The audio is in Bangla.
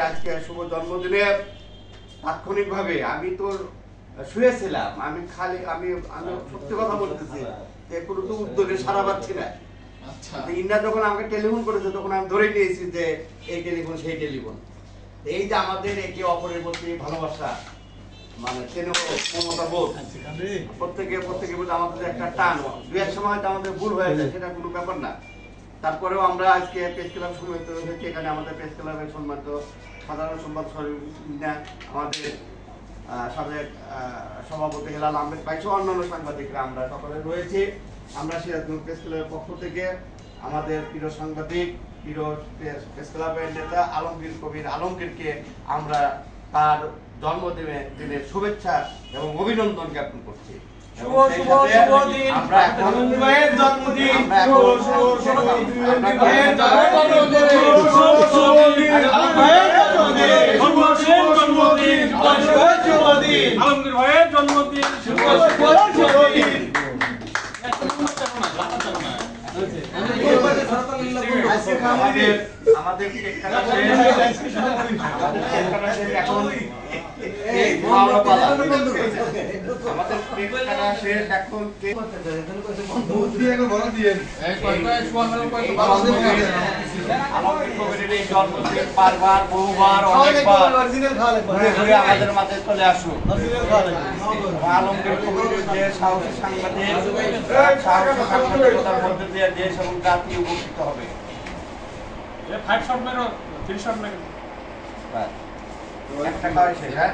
আজকে শুভ জন্মদিনে তাৎক্ষণিকভাবে আমি তোর শুয়েছিলাম, আমি সত্যি কথা বলতেছি, কোনো তো উদ্যোগে সারা পাচ্ছি না। ইন্ডিয়া যখন আমাকে টেলিফোন করেছে তখন আমি ধরে নিয়েছি যে এই টেলিফোন সেই টেলিফোন। এই যে আমাদের একে অপরের প্রতি ভালোবাসা, মানে মমতা বোধ, প্রত্যেকে বলতে আমাদের একটা টান, দু এক সময় হয়তো আমাদের ভুল হয়ে যায়, সেটা কোনো ব্যাপার না। তারপরেও আমরা আজকে প্রেস ক্লাব সম্মানিত হয়েছি, এখানে আমাদের প্রেস ক্লাবের সম্মানিত সাধারণ সম্পাদক আমাদের সাবেক সভাপতি হেলাল আহমেদ ভাই সহ অন্যান্য সাংবাদিকরা আমরা সকলে রয়েছে। আমরা সিরাজগঞ্জ প্রেস ক্লাবের পক্ষ থেকে আমাদের প্রিয় সাংবাদিক, প্রিয় প্রেস ক্লাবের নেতা আলমগীর কবির আলমগীরকে আমরা তার জন্মদিনের শুভেচ্ছা এবং অভিনন্দন জ্ঞাপন করছি। আলমগীর ভাইয়ের জন্মদিন আমাদের বারবার বহুবার অনেকবার আমাদের মাঝে চলে আসুন। আলমগীর কবিরের যে সাহসী সাংবাদিকতার মধ্যে দিয়ে দেশ এবং জাতি উপকৃত হবে। একটা খাওয়াই শেষ, হ্যাঁ।